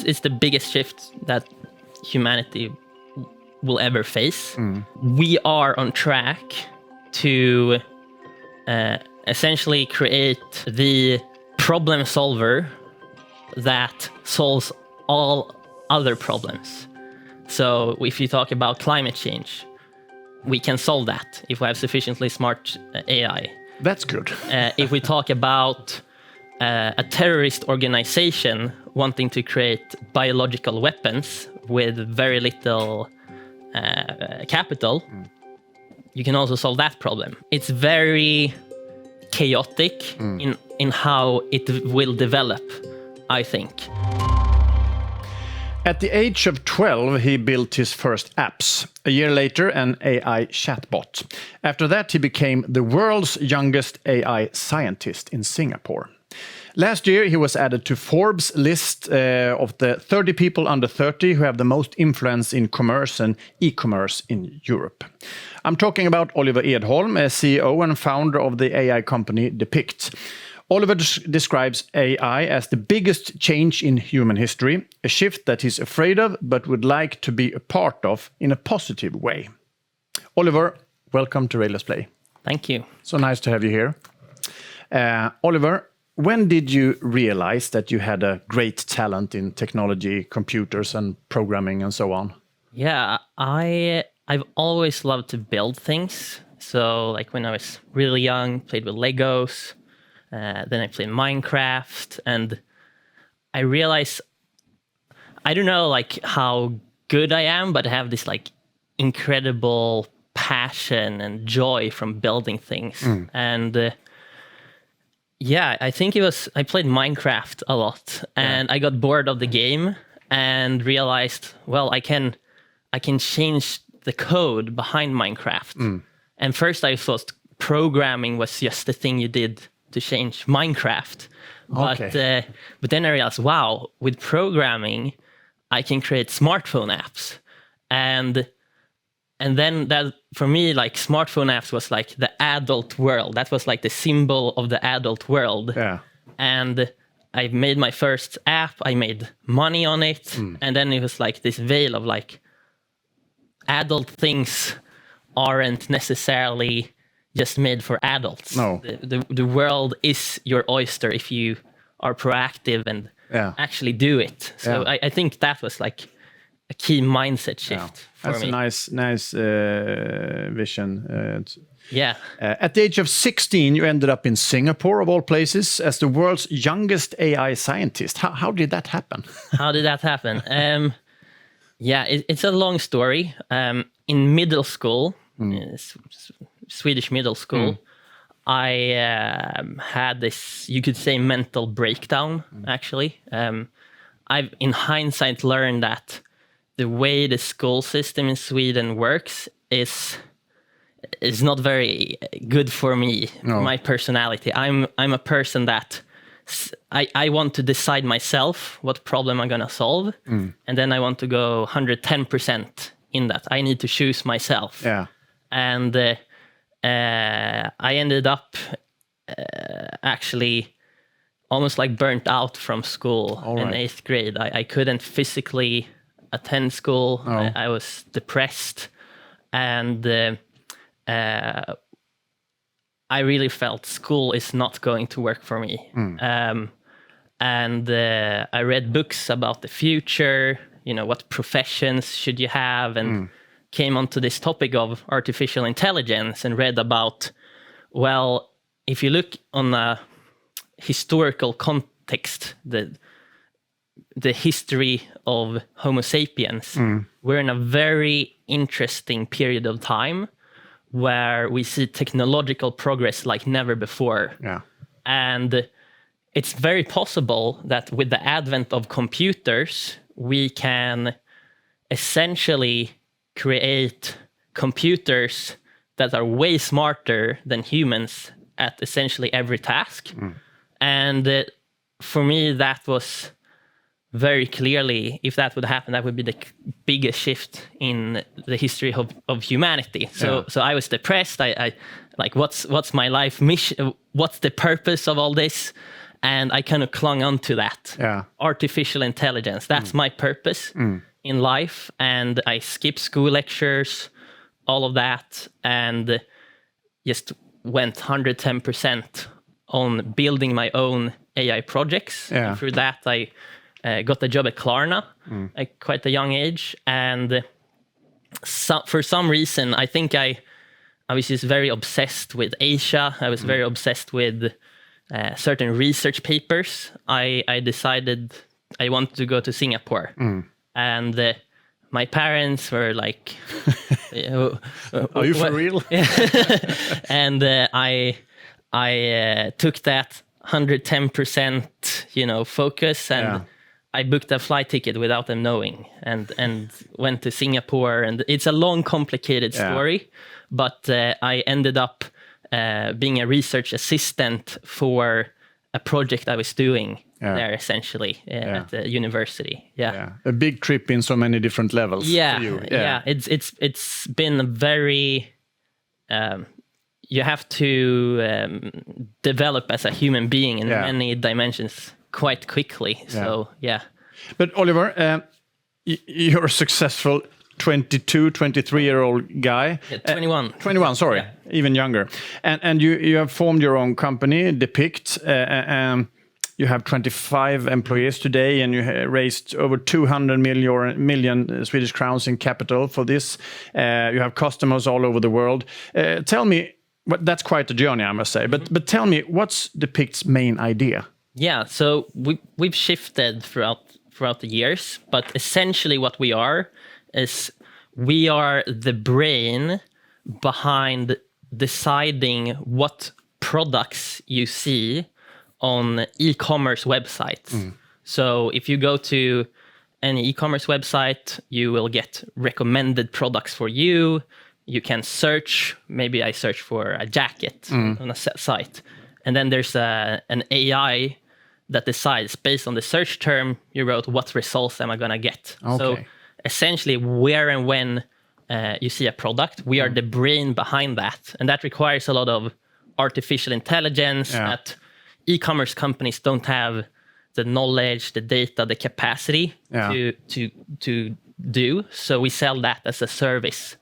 it's the biggest shift that humanity will ever face. We are on track to essentially create the problem solver that solves all other problems. So if you talk about climate change, we can solve that if we have sufficiently smart AI. That's good. If we talk about a terrorist organization wanting to create biological weapons with very little capital, you can also solve that problem. It's very chaotic in how it will develop, I think. At the age of 12, he built his first apps. A year later, an AI chatbot. After that, he became the world's youngest AI scientist in Singapore. Last year, he was added to Forbes' list of the 30 people under 30 who have the most influence in commerce and e-commerce in Europe. I'm talking about Oliver Edholm, a CEO and founder of the AI company Depict. Oliver describes AI as the biggest change in human history, a shift that he's afraid of but would like to be a part of in a positive way. Oliver, welcome to Rejlers Play. Thank you. So nice to have you here. Oliver, when did you realize that you had a great talent in technology, computers and programming and so on? Yeah, I've always loved to build things. So like when I was really young, played with Legos. Then I played Minecraft, and I realized, I don't know like how good I am, but I have this like incredible passion and joy from building things. And yeah, I think I played Minecraft a lot, and I got bored of the game and realized, well, I can change the code behind Minecraft. And first I thought programming was just the thing you did to change Minecraft. Okay. But then I realized, wow, with programming, I can create smartphone apps. And then that, for me, like smartphone apps was like the adult world. That was like the symbol of the adult world. Yeah. And I made my first app, I made money on it. And then it was like this veil of like, adult things aren't necessarily just made for adults. No. The world is your oyster if you are proactive and actually do it. So I think that was like a key mindset shift for me. That's a nice vision. Yeah. At the age of 16, you ended up in Singapore, of all places, as the world's youngest AI scientist. How did that happen? How did that happen? It's a long story. In middle school, Swedish middle school, I had this, you could say, mental breakdown, actually. I've, in hindsight, learned that the way the school system in Sweden works is not very good for me, my personality. I'm a person that I want to decide myself what problem I'm going to solve, and then I want to go 110% in that. I need to choose myself. Yeah. And I ended up actually almost like burnt out from school in 8th grade. I couldn't physically attend school. I was depressed, and I really felt school is not going to work for me. And I read books about the future, what professions should you have, and came onto this topic of artificial intelligence and read about, well, if you look on a historical context, the history of Homo sapiens, we're in a very interesting period of time where we see technological progress like never before. Yeah. And it's very possible that with the advent of computers, we can essentially create computers that are way smarter than humans at essentially every task. And for me, that was very clearly, if that would happen, that would be the biggest shift in the history of humanity. So I was depressed. I like, what's my life mission? What's the purpose of all this? And I kind of clung on to that. Yeah. Artificial intelligence, that's my purpose in life. And I skipped school lectures, all of that, and just went 110% on building my own AI projects. Yeah. And through that, I got a job at Klarna at quite a young age. And for some reason, I think I was just very obsessed with Asia. I was very obsessed with certain research papers. I decided I wanted to go to Singapore. And my parents were like, Are you for real? And I took that 110%, focus, and I booked a flight ticket without them knowing, and went to Singapore. And it's a long, complicated story, but I ended up being a research assistant for a project I was doing there, essentially, at the university. A big trip in so many different levels. For you. It's been very. You have to develop as a human being in many dimensions quite quickly. So But Oliver, you're a successful 22, 23-year-old guy. 21. 21, sorry, even younger. And you have formed your own company, Depict. You have 25 employees today, and you raised over 200 million Swedish crowns in capital for this. You have customers all over the world. Tell me, that's quite a journey, I must say. But tell me, what's Depict's main idea? Yeah, so we've shifted throughout the years, but essentially what we are is we are the brain behind deciding what products you see on e-commerce websites. So if you go to any e-commerce website, you will get recommended products for you. You can search, maybe I search for a jacket on a site. And then there's an AI that decides, based on the search term you wrote, what results am I going to get. Okay. So essentially, where and when you see a product, we are the brain behind that. And that requires a lot of artificial intelligence that e-commerce companies don't have the knowledge, the data, the capacity to do. So we sell that as a service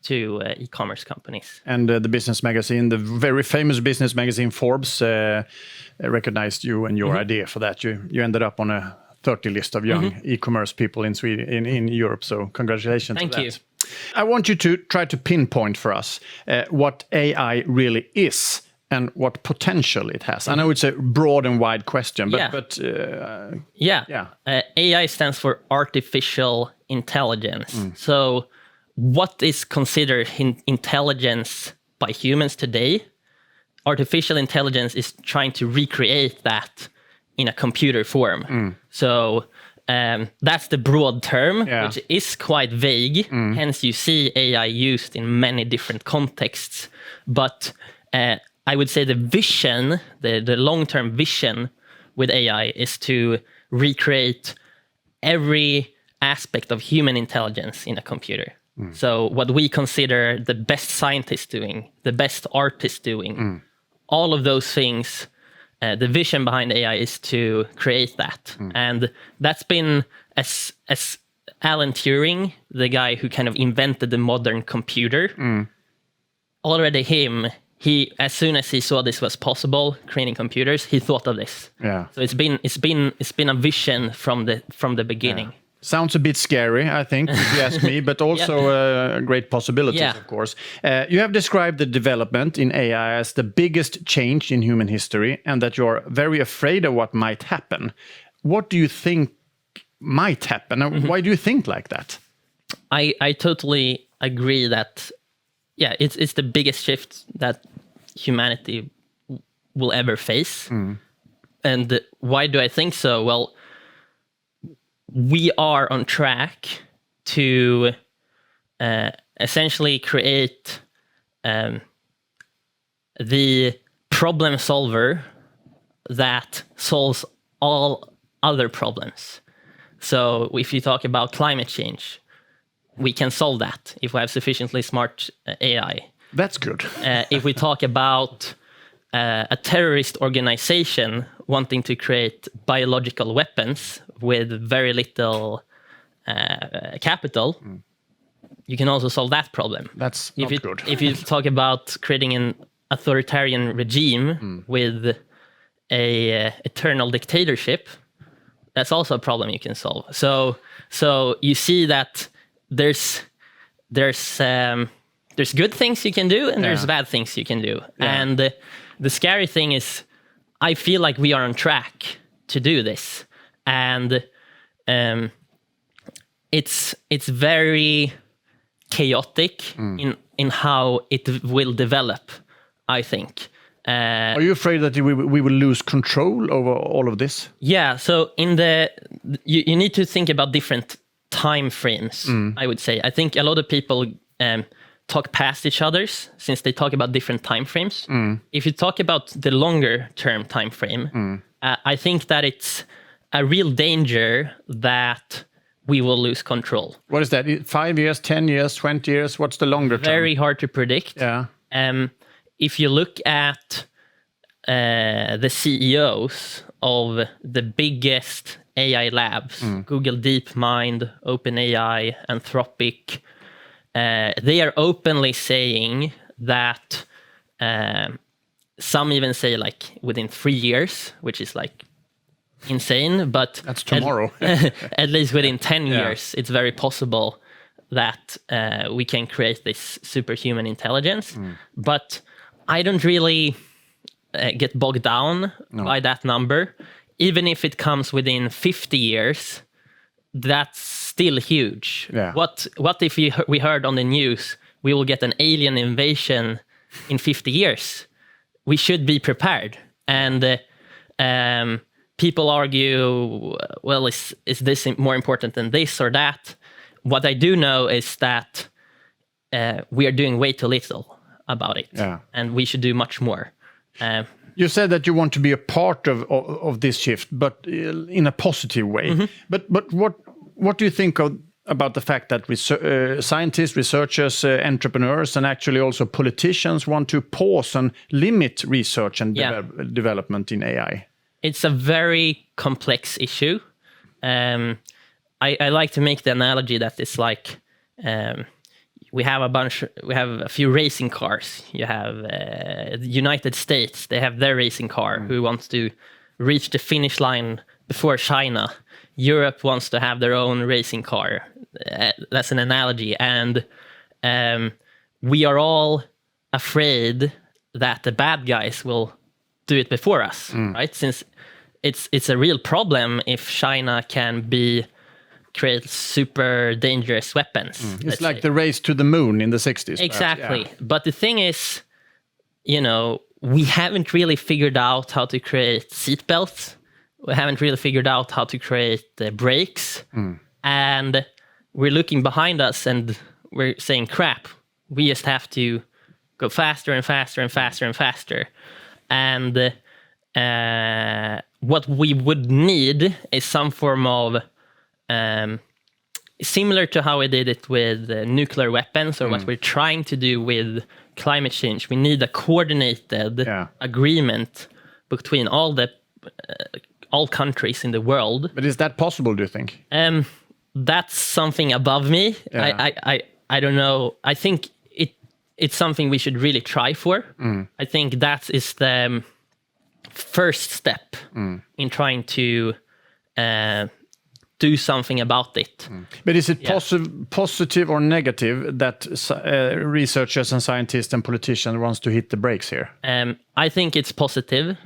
to e-commerce companies. And the business magazine, the very famous business magazine Forbes, recognized you and your idea for that. You ended up on a 30 list of young e-commerce people in Sweden, in Europe. So congratulations. Thank you. I want you to try to pinpoint for us what AI really is and what potential it has. I know it's a broad and wide question, but AI stands for artificial intelligence. So what is considered intelligence by humans today? Artificial intelligence is trying to recreate that in a computer form. So that's the broad term, which is quite vague. Hence, you see AI used in many different contexts. But I would say the vision, the long-term vision with AI is to recreate every aspect of human intelligence in a computer. So what we consider the best scientist doing, the best artist doing, all of those things, the vision behind AI is to create that. And that's been, as Alan Turing, the guy who kind of invented the modern computer, already he as soon as he saw this was possible, creating computers, he thought of this. So it's been a vision from the beginning. Sounds a bit scary, I think, if you ask me, but also great possibilities, of course. You have described the development in AI as the biggest change in human history, and that you're very afraid of what might happen. What do you think might happen, and why do you think like that? I totally agree that, it's the biggest shift that humanity will ever face. And why do I think so? Well, we are on track to essentially create the problem solver that solves all other problems. So if you talk about climate change, we can solve that if we have sufficiently smart AI. That's good. If we talk about a terrorist organization wanting to create biological weapons with very little capital, you can also solve that problem. That's not good. If you talk about creating an authoritarian regime with a eternal dictatorship, that's also a problem you can solve. So you see that there's good things you can do and there's bad things you can do. And the scary thing is, I feel like we are on track to do this, and it's very chaotic in how it will develop, I think. Are you afraid that we will lose control over all of this? Yeah, so you need to think about different time frames, I would say. I think a lot of people talk past each others since they talk about different time frames. If you talk about the longer term time frame, I think that it's a real danger that we will lose control. What is that? 5 years, 10 years, 20 years? What's the longer term? Very hard to predict. Yeah. If you look at the CEOs of the biggest AI labs, Google DeepMind, OpenAI, Anthropic, they are openly saying that some even say like within 3 years, which is like insane, but that's tomorrow. At least within 10 years, it's very possible that we can create this superhuman intelligence. But I don't really get bogged down by that number. Even if it comes within 50 years, that's still huge. Yeah. What if we heard on the news, we will get an alien invasion in 50 years? We should be prepared. And people argue, well, is this more important than this or that? What I do know is that we are doing way too little about it, and we should do much more. You said that you want to be a part of this shift, but in a positive way. But what do you think about the fact that scientists, researchers, entrepreneurs, and actually also politicians want to pause and limit research and development in AI? It's a very complex issue. I like to make the analogy that it's like we have a few racing cars. You have the United States, they have their racing car who wants to reach the finish line before China. Europe wants to have their own racing car. That's an analogy. And we are all afraid that the bad guys will do it before us, right? Since it's a real problem if China can create super dangerous weapons. It's like the race to the moon in the 60s. Exactly. But the thing is, we haven't really figured out how to create seatbelts. We haven't really figured out how to create brakes. And we're looking behind us and we're saying, crap, we just have to go faster and faster and faster and faster. And what we would need is some form of similar to how we did it with nuclear weapons, or what we're trying to do with climate change. We need a coordinated agreement between all countries in the world. But is that possible, do you think? That's something above me. I don't know. I think it's something we should really try for. I think that is the first step in trying to do something about it. But is it positive or negative that researchers and scientists and politicians wants to hit the brakes here? I think it's positive.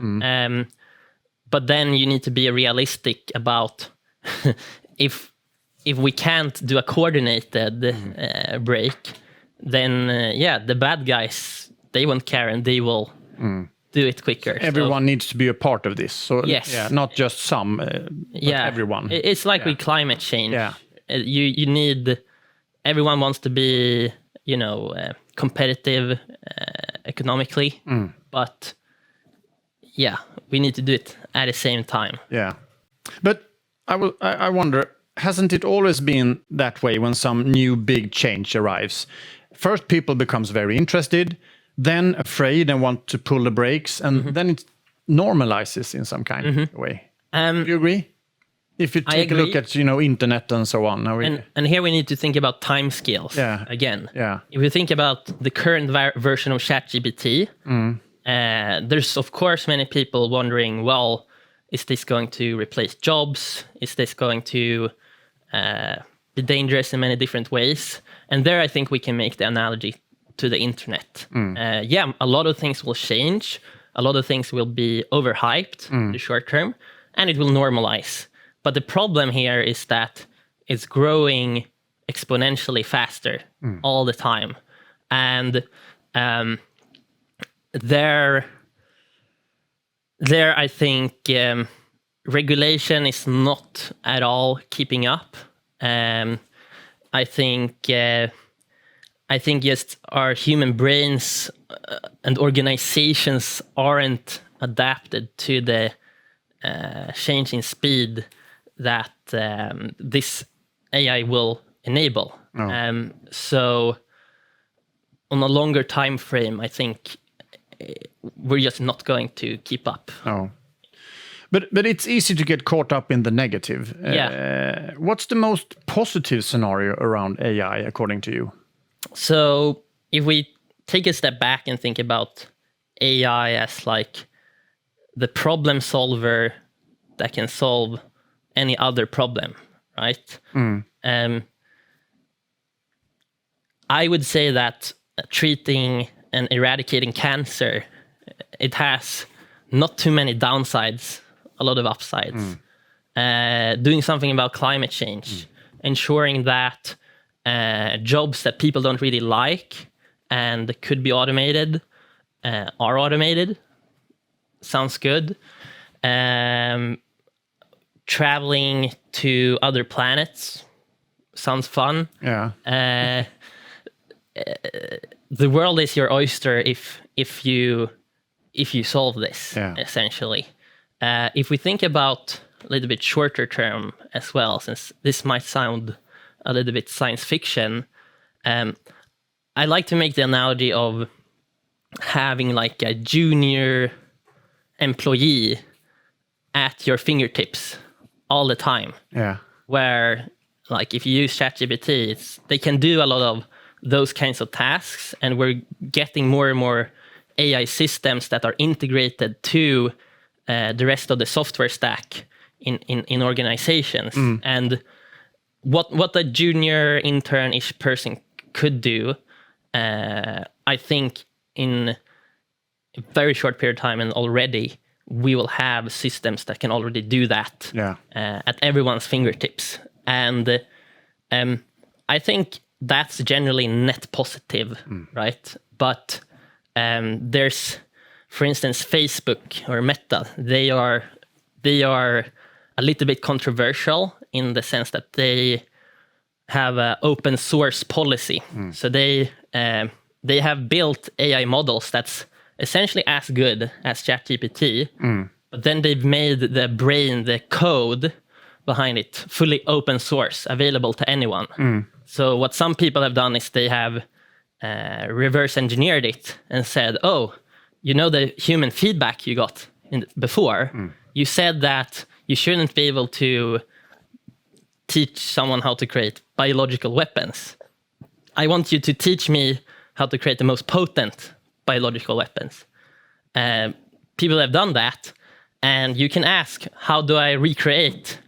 But then you need to be realistic about if we can't do a coordinated break, then the bad guys, they won't care and they will do it quicker. Everyone needs to be a part of this. So not just some, but everyone. It's like with climate change. You need, everyone wants to be, competitive economically, but we need to do it at the same time. Yeah. But I wonder, hasn't it always been that way when some new big change arrives? First, people becomes very interested, then afraid and want to pull the brakes, and then it normalizes in some kind of way. Do you agree? If you take a look at, internet and so on. And here we need to think about time scales again. Yeah. If we think about the current version of ChatGPT, there's of course many people wondering, well, is this going to replace jobs? Is this going to be dangerous in many different ways? And there I think we can make the analogy to the internet. A lot of things will change. A lot of things will be overhyped in the short term, and it will normalize. But the problem here is that it's growing exponentially faster all the time. And there I think regulation is not at all keeping up. I think just our human brains and organizations aren't adapted to the changing speed that this AI will enable. So on a longer time frame, I think we're just not going to keep up. Oh. But it's easy to get caught up in the negative. What's the most positive scenario around AI, according to you? So if we take a step back and think about AI as like the problem solver that can solve any other problem, right? I would say that treating and eradicating cancer, it has not too many downsides, a lot of upsides. Doing something about climate change, ensuring that jobs that people don't really like and could be automated are automated. Sounds good. Traveling to other planets sounds fun. The world is your oyster if you solve this, essentially. If we think about a little bit shorter term as well, since this might sound a little bit science fiction, I like to make the analogy of having like a junior employee at your fingertips all the time. Where like if you use ChatGPT, they can do a lot of those kinds of tasks, and we're getting more and more AI systems that are integrated to the rest of the software stack in organizations. And what a junior intern-ish person could do, I think in a very short period of time, and already we will have systems that can already do that at everyone's fingertips. And I think that's generally net positive, right? But there's, for instance, Facebook or Meta. They are a little bit controversial in the sense that they have an open source policy. So they have built AI models that's essentially as good as ChatGPT, but then they've made the brain, the code behind it, fully open source, available to anyone. So what some people have done is they have reverse engineered it and said, oh, the human feedback you got before, you said that you shouldn't be able to teach someone how to create biological weapons. I want you to teach me how to create the most potent biological weapons. People have done that, and you can ask, how do I recreate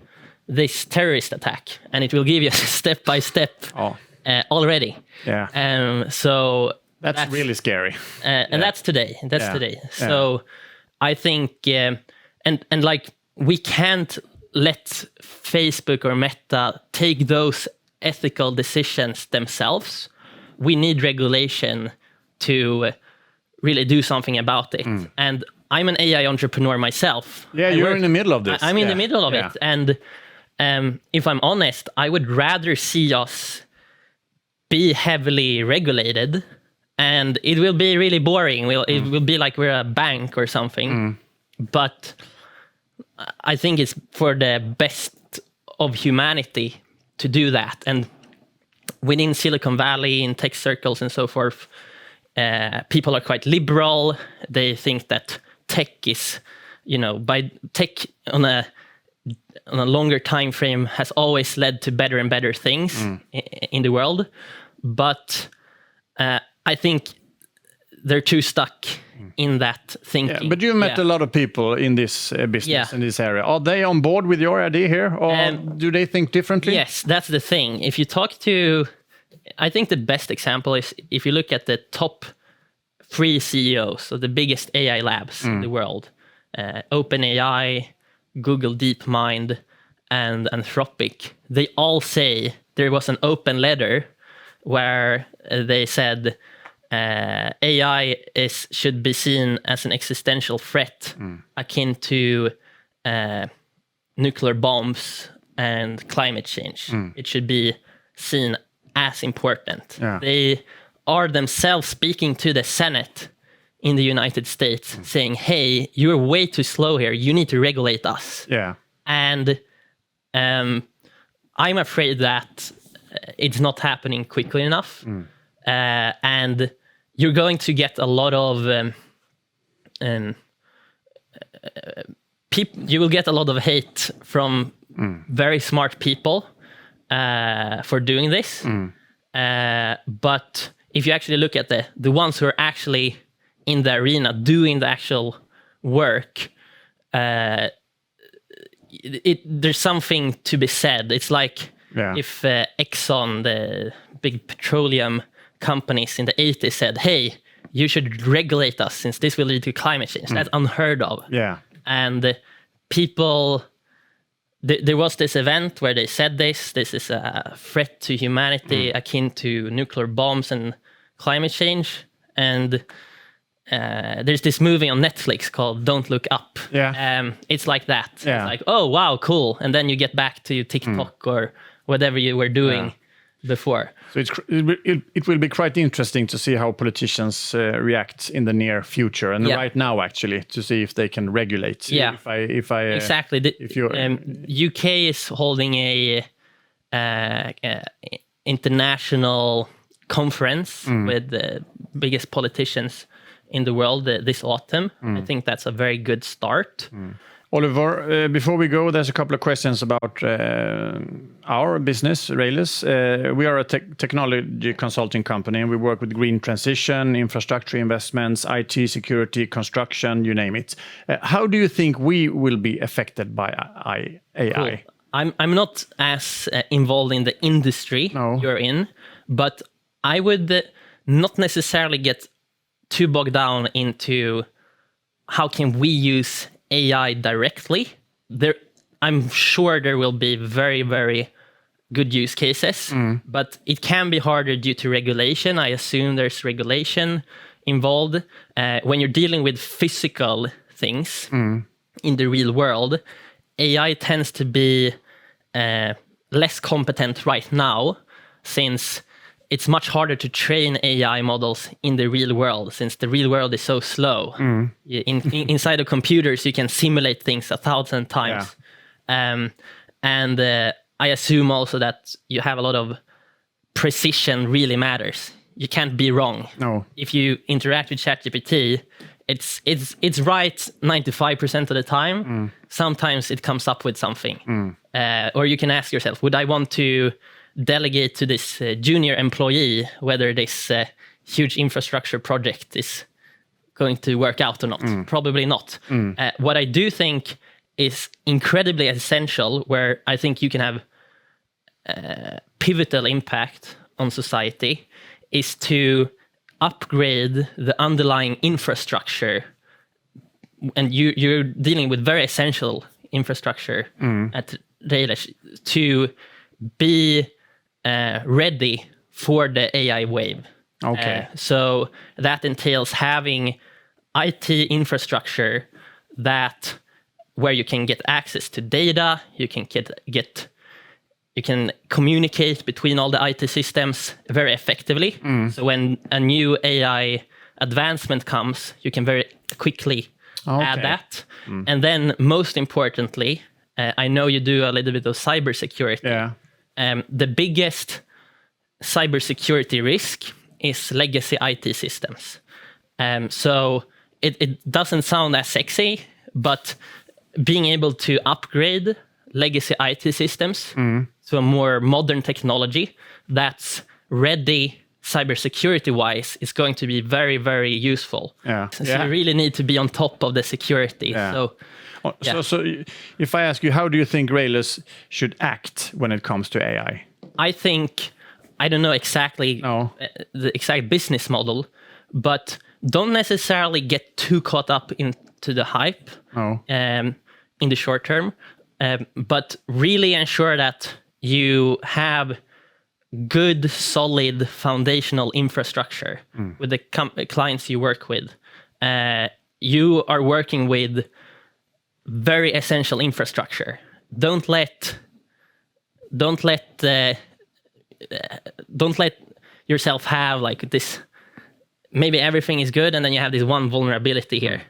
this terrorist attack? And it will give you step by step already. So that's really scary. And that's today. Today. So I think, and like we can't let Facebook or Meta take those ethical decisions themselves. We need regulation to really do something about it. And I'm an AI entrepreneur myself. You're in the middle of this. I'm in the middle of it. And if I'm honest, I would rather see us be heavily regulated, and it will be really boring. It will be like we're a bank or something. But I think it's for the best of humanity to do that. And within Silicon Valley, in tech circles and so forth, people are quite liberal. They think that tech is, by tech on a longer time frame has always led to better and better things in the world. But I think they're too stuck in that thinking. Yeah, but you met a lot of people in this business, in this area. Are they on board with your idea here, or do they think differently? Yes, that's the thing. If you talk to, I think the best example is if you look at the top 3 CEOs of the biggest AI labs in the world, OpenAI, Google DeepMind, and Anthropic, they all say there was an open letter where they said AI should be seen as an existential threat akin to nuclear bombs and climate change. It should be seen as important. Yeah. They are themselves speaking to the Senate in the United States saying, hey, you're way too slow here. You need to regulate us. Yeah. And I'm afraid that it's not happening quickly enough. And you're going to get a lot of you will get a lot of hate from very smart people for doing this. But if you actually look at the ones who are actually in the arena doing the actual work, there's something to be said. It's like if Exxon, the big petroleum companies in the 80s said, hey, you should regulate us since this will lead to climate change. That's unheard of. Yeah. And people, there was this event where they said this is a threat to humanity akin to nuclear bombs and climate change. And there's this movie on Netflix called Don't Look Up. Yeah. It's like that. Yeah. It's like, oh, wow, cool. And then you get back to TikTok or whatever you were doing before. So it will be quite interesting to see how politicians react in the near future and right now, actually, to see if they can regulate. Yeah, if I exactly. If you're UK is holding a international conference with the biggest politicians in the world this autumn. I think that's a very good start. Oliver, before we go, there's a couple of questions about our business, Rejlers. We are a technology consulting company, and we work with green transition, infrastructure investments, IT, security, construction, you name it. How do you think we will be affected by AI? Cool. I'm not as involved in the industry you're in, but I would not necessarily get too bogged down into how can we use AI directly. I'm sure there will be very, very good use cases, but it can be harder due to regulation. I assume there's regulation involved. When you're dealing with physical things in the real world, AI tends to be less competent right now, since it's much harder to train AI models in the real world, since the real world is so slow. Inside of computers, you can simulate things 1,000 times. And I assume also that you have a lot of precision really matters. You can't be wrong. No. If you interact with ChatGPT, it's right 95% of the time. Sometimes it comes up with something. Or you can ask yourself, would I want to delegate to this junior employee whether this huge infrastructure project is going to work out or not? Probably not. What I do think is incredibly essential, where I think you can have pivotal impact on society, is to upgrade the underlying infrastructure. And you're dealing with very essential infrastructure at Rejlers to be ready for the AI wave. Okay. So that entails having IT infrastructure where you can get access to data, you can you can communicate between all the IT systems very effectively. So when a new AI advancement comes, you can very quickly add that. And then most importantly, I know you do a little bit of cybersecurity. Yeah. The biggest cybersecurity risk is legacy IT systems. So it doesn't sound as sexy, but being able to upgrade legacy IT systems to a more modern technology that's ready cybersecurity-wise is going to be very, very useful. So you really need to be on top of the security. So if I ask you, how do you think Rejlers should act when it comes to AI? I think, I don't know exactly the exact business model, but don't necessarily get too caught up into the hype in the short term, but really ensure that you have good, solid foundational infrastructure with the clients you work with. You are working with very essential infrastructure. Don't let yourself have like this. Maybe everything is good, and then you have this one vulnerability here.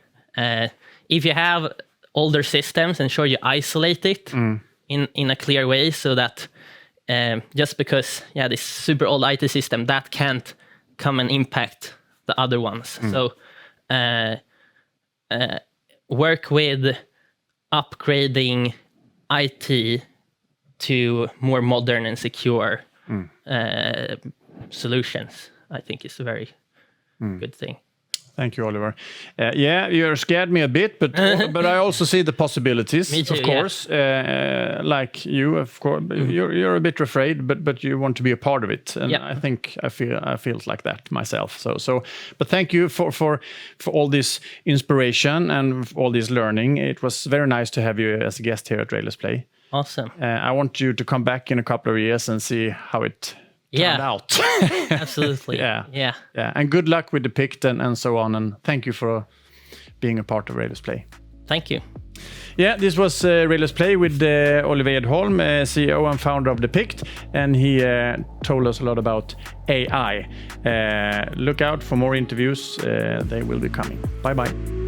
If you have older systems, ensure you isolate it in a clear way, so that just because this super old IT system, that can't come and impact the other ones. So work with upgrading IT to more modern and secure solutions, I think is a very good thing. Thank you, Oliver. You scared me a bit, but I also see the possibilities. Me too, of course. Like you, of course, you're a bit afraid, but you want to be a part of it, and I think I feel like that myself. But thank you for all this inspiration and all this learning. It was very nice to have you as a guest here at Rejlers Play. Awesome. I want you to come back in a couple of years and see how it turned out. Absolutely. And good luck with Depict and so on. And thank you for being a part of Rejlers Play. Thank you. This was Rejlers Play with Oliver Edholm, CEO and founder of Depict, and he told us a lot about AI. Look out for more interviews. They will be coming. Bye-bye.